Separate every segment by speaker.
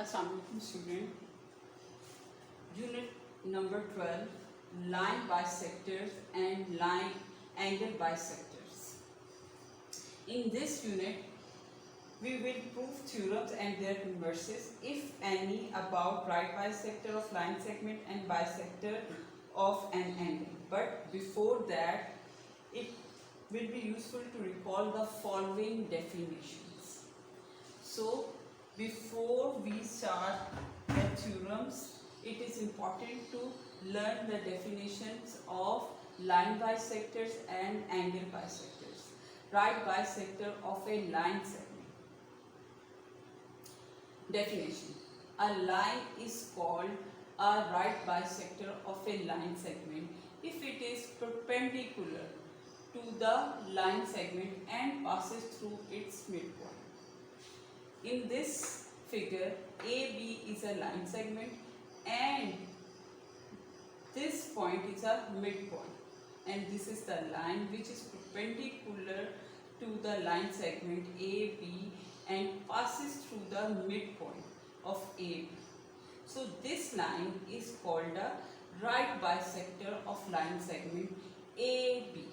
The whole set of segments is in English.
Speaker 1: Assalamualaikum student. Unit number 12, line bisectors and line angle bisectors. In this unit, we will prove theorems and their inverses, if any, about right bisector of line segment and bisector of an angle. But before that, it will be useful to recall the following definitions. So, before we start the theorems, it is important to learn the definitions of line bisectors and angle bisectors. Right bisector of a line segment. Definition: a line is called a right bisector of a line segment if it is perpendicular to the line segment and passes through its midpoint. In this figure, AB is a line segment and this point is a midpoint, and this is the line which is perpendicular to the line segment AB and passes through the midpoint of AB. So this line is called a right bisector of line segment AB.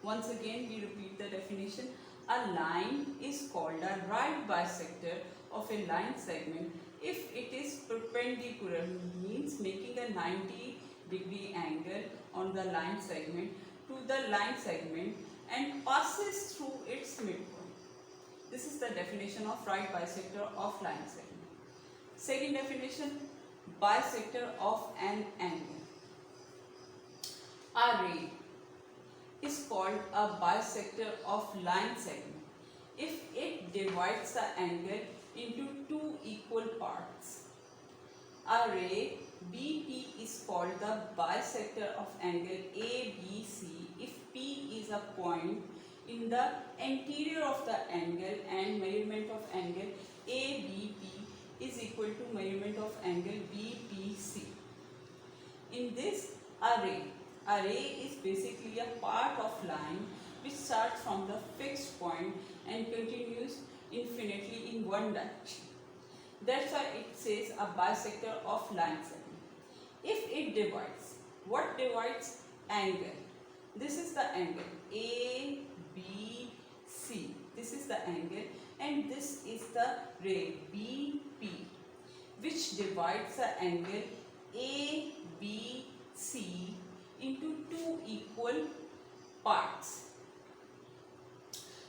Speaker 1: Once again we repeat the definition. A line is called a right bisector of a line segment if it is perpendicular, means making a 90-degree angle on the line segment to the line segment and passes through its midpoint. This is the definition of right bisector of line segment. Second definition, bisector of an angle. A ray is called a bisector of line segment if it divides the angle into two equal parts. A ray BP is called the bisector of angle ABC if P is a point in the anterior of the angle and measurement of angle ABP is equal to measurement of angle BPC. In this, a ray is basically a part of line which starts from the fixed point and continues infinitely in one direction. That's why it says a bisector of line segment. If it divides, what divides? Angle. This is the angle ABC. This is the angle and this is the ray BP which divides the angle ABC into two equal parts.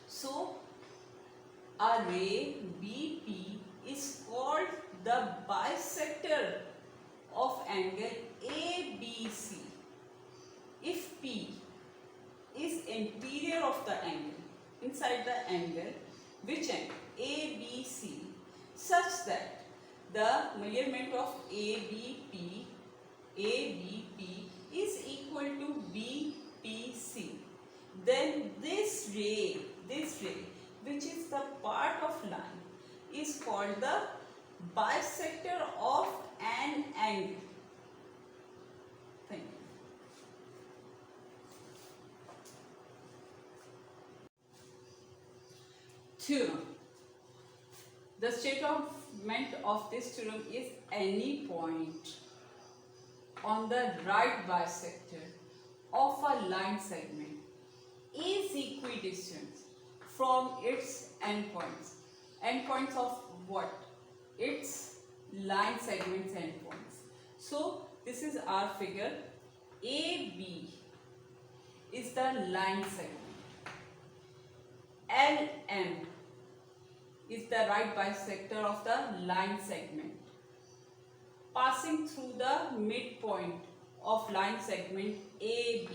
Speaker 1: So, a ray BP is called the bisector of angle ABC if P is interior of the angle, inside the angle, which angle? ABC, such that the measurement of ABP is equal to BPC. Then this ray, which is the part of line, is called the bisector of an angle. Thank you. Theorem. The statement of this theorem is any point on the right bisector of a line segment is equidistant from its endpoints. Endpoints of what? Its line segment's endpoints. So this is our figure. AB is the line segment. LM is the right bisector of the line segment passing through the midpoint of line segment AB.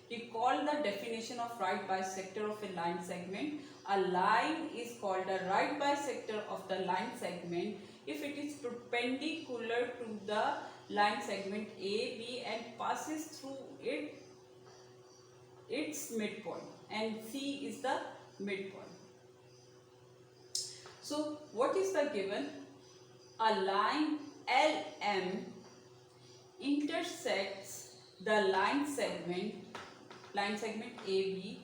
Speaker 1: Recall the definition of right bisector of a line segment. A line is called a right bisector of the line segment if it is perpendicular to the line segment AB and passes through its midpoint, and C is the midpoint. So what is the given? A line LM intersects the line segment AB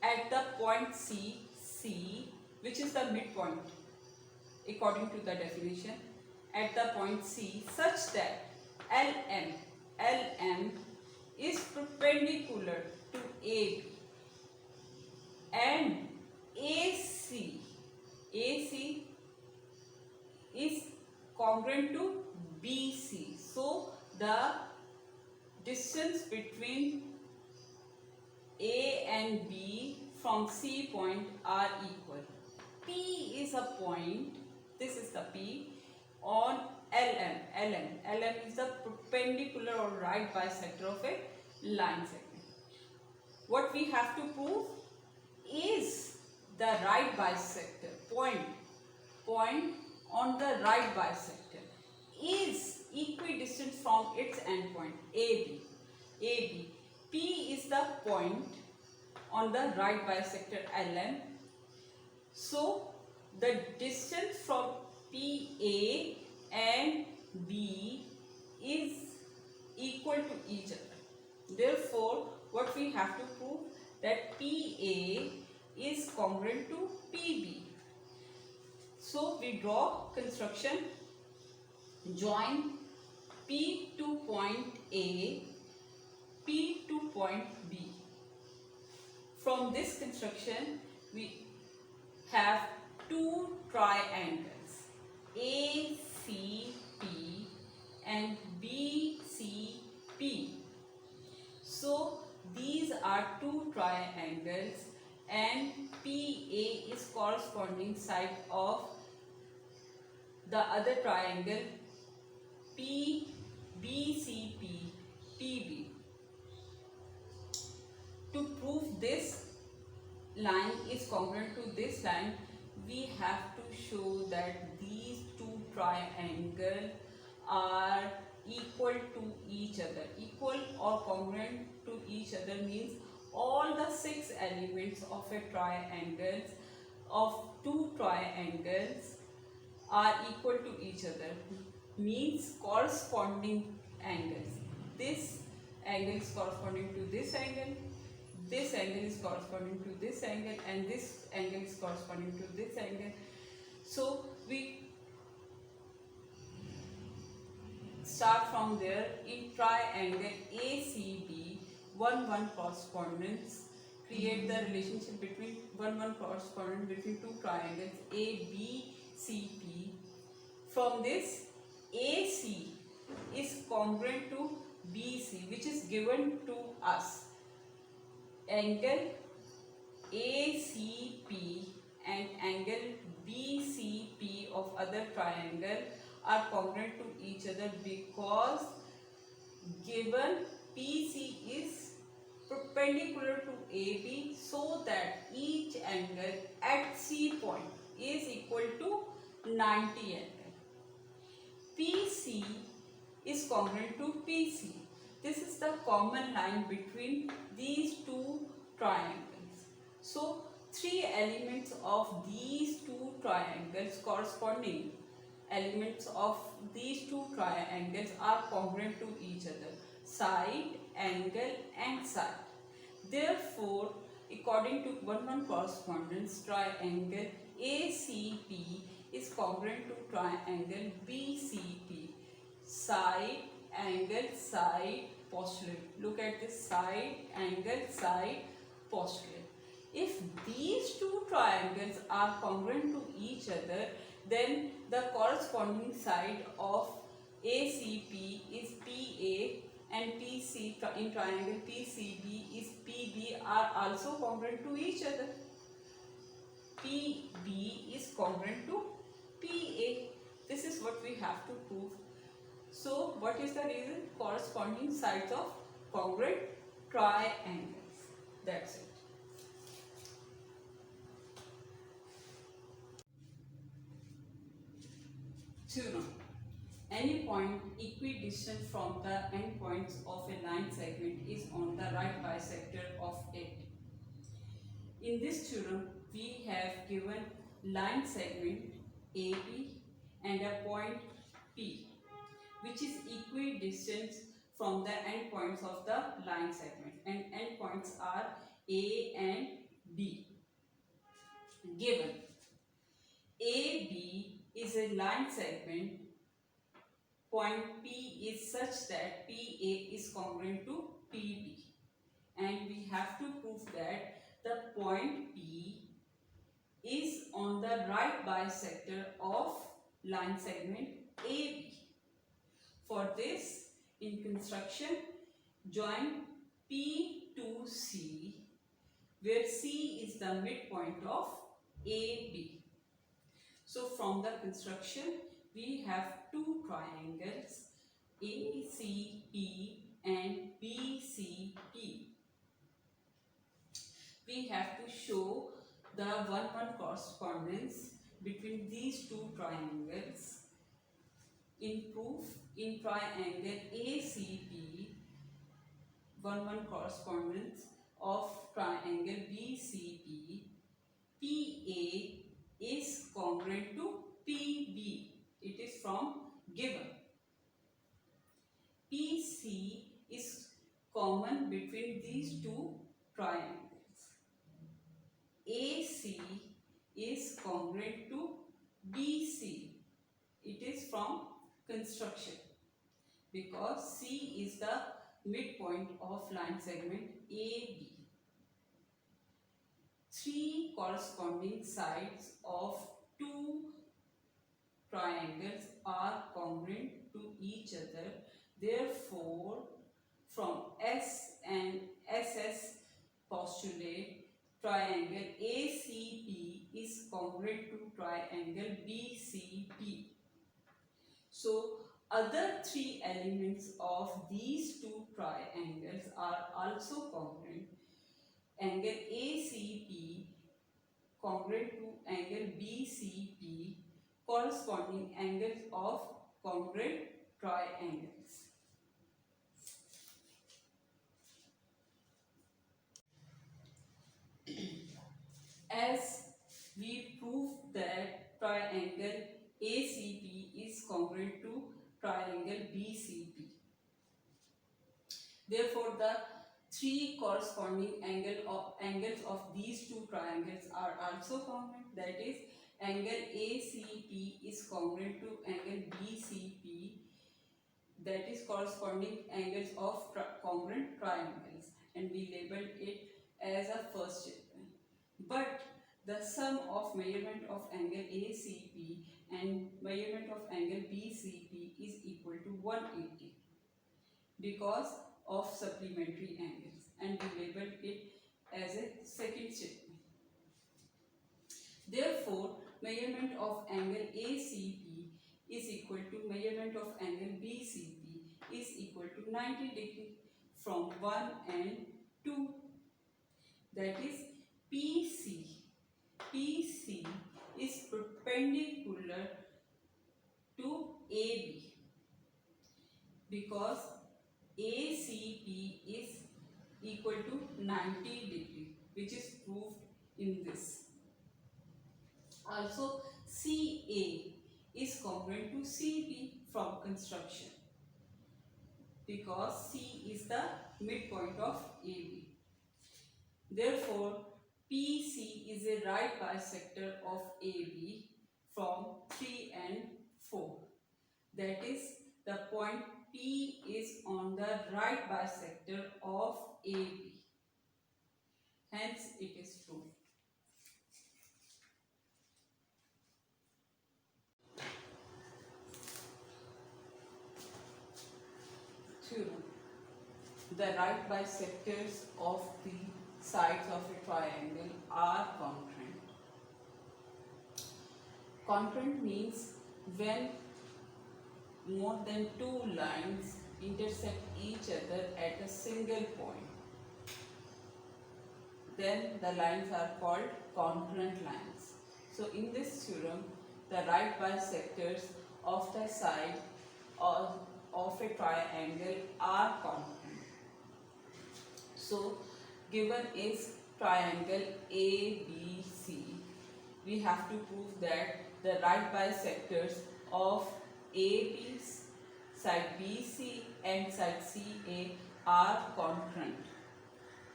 Speaker 1: at the point C, which is the midpoint according to the definition, at the point C such that LM is perpendicular to AB and AC is congruent to BC. So the distance between A and B from C point are equal. P is a point, this is the P, on LM. LM is the perpendicular or right bisector of a line segment. What we have to prove is the right bisector, point on the right bisector is equidistant from its endpoint AB. P is the point on the right bisector LM. So the distance from PA and B is equal to each other. Therefore, what we have to prove that PA is congruent to PB. So we draw construction, join P to point A, P to point B. From this construction, we have two triangles, ACP and BCP. So these are two triangles and PA is corresponding side of the other triangle BCP, PB. To prove this line is congruent to this line, we have to show that these two triangles are equal to each other. Equal or congruent to each other means all the 6 elements of a triangle, of two triangles, are equal to each other, means corresponding angles. This angle is corresponding to this angle is corresponding to this angle, and this angle is corresponding to this angle. So we start from there. In triangle ACB, 1-1 correspondence, create the relationship between 1-1 correspondence between two triangles ABCP. From this, AC is congruent to BC, which is given to us. Angle ACP and angle BCP of other triangle are congruent to each other because given PC is perpendicular to AB, so that each angle at C point is equal to 90 angle. PC is congruent to PC. This is the common line between these two triangles. So 3 elements of these two triangles, corresponding elements of these two triangles, are congruent to each other: side, angle and side. Therefore, according to 1-1 correspondence, triangle ACP is congruent to triangle BCP. Side, angle, side, postulate. Look at this: side, angle, side, postulate. If these two triangles are congruent to each other, then the corresponding side of ACP is PA and PC in triangle PCB is PB are also congruent to each other. PB is congruent to PA. This is what we have to prove. So what is the reason? Corresponding sides of congruent triangles. That's it. Theorem. Any point equidistant from the endpoints of a line segment is on the right bisector of it. In this theorem, we have given line segment AB and a point P, which is equidistant from the endpoints of the line segment, and endpoints are A and B. Given AB is a line segment. Point P is such that PA is congruent to PB, and we have to prove that the point P is on the right bisector of line segment AB. For this, in construction, join P to C, where C is the midpoint of AB. So from the construction, we have two triangles ACP and BCP. We have to show the 1-1 correspondence between these two triangles. In proof, in triangle ACP, 1-1 correspondence of triangle BCP, PA is congruent to PB. It is from given. PC is common between these two triangles. AC is congruent to BC. It is from construction, because C is the midpoint of line segment AB. Three corresponding sides of two triangles are congruent to each other. Therefore, from S and SS postulate triangle ACP is congruent to triangle BCP. So, other three elements of these two triangles are also congruent. Angle ACP congruent to angle BCP, corresponding angles of congruent triangles. As we prove that triangle ACP is congruent to triangle BCP, therefore the three corresponding angles of these two triangles are also congruent. That is, angle ACP is congruent to angle BCP, that is corresponding angles of congruent triangles, and we labeled it as a first statement. But the sum of measurement of angle ACP and measurement of angle BCP is equal to 180 because of supplementary angles, and we labeled it as a second statement. Therefore, measurement of angle ACP is equal to measurement of angle BCP is equal to 90 degree from 1 and 2. That is, PC is perpendicular to AB because ACP is equal to 90 degree, which is proved in this. Also, CA is congruent to CB from construction because C is the midpoint of AB. Therefore, PC is a right bisector of AB from 3 and 4. That is, the point P is on the right bisector of AB. Hence, it is true. Theorem. The right bisectors of the sides of a triangle are congruent. Congruent means when more than two lines intersect each other at a single point, then the lines are called congruent lines. So in this theorem, the right bisectors of the side of a triangle are congruent. So given is triangle ABC, we have to prove that the right bisectors of AB, side BC and side CA are congruent.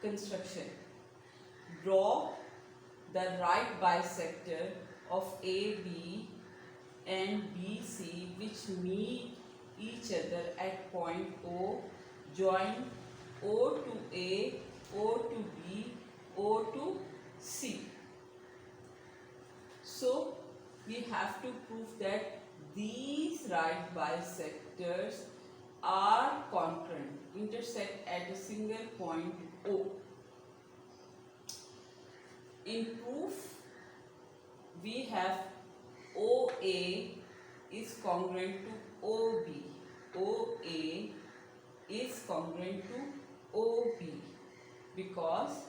Speaker 1: Construction. Draw the right bisector of AB and BC which meet each other at point O, join O to A, O to B, O to C. So we have to prove that these right bisectors are concurrent, intersect at a single point O. In proof, we have OA is congruent to OB. OA is congruent to OB because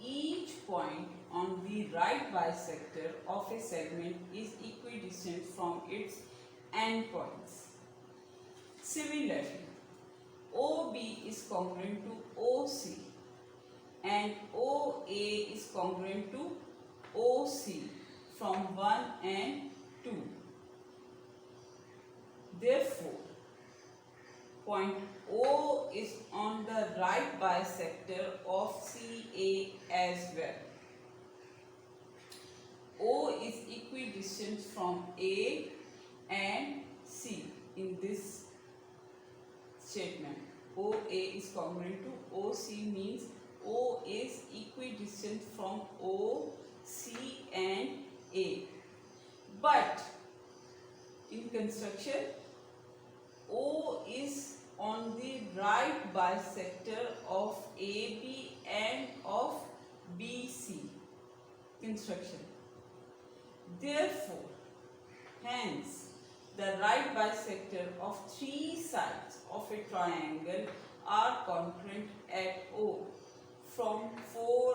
Speaker 1: each point on the right bisector of a segment is equidistant from its endpoints. Similarly, OB is congruent to OC and OA is congruent to OC from 1 and 2. Therefore, point O is on the right bisector of CA as well. O is equidistant from A and C in this statement. OA is congruent to OC means O is equidistant from O, C and A. But in construction, O is on the right bisector of AB and of BC construction. Therefore, hence, the right bisector of three sides of a triangle are concurrent at O from 4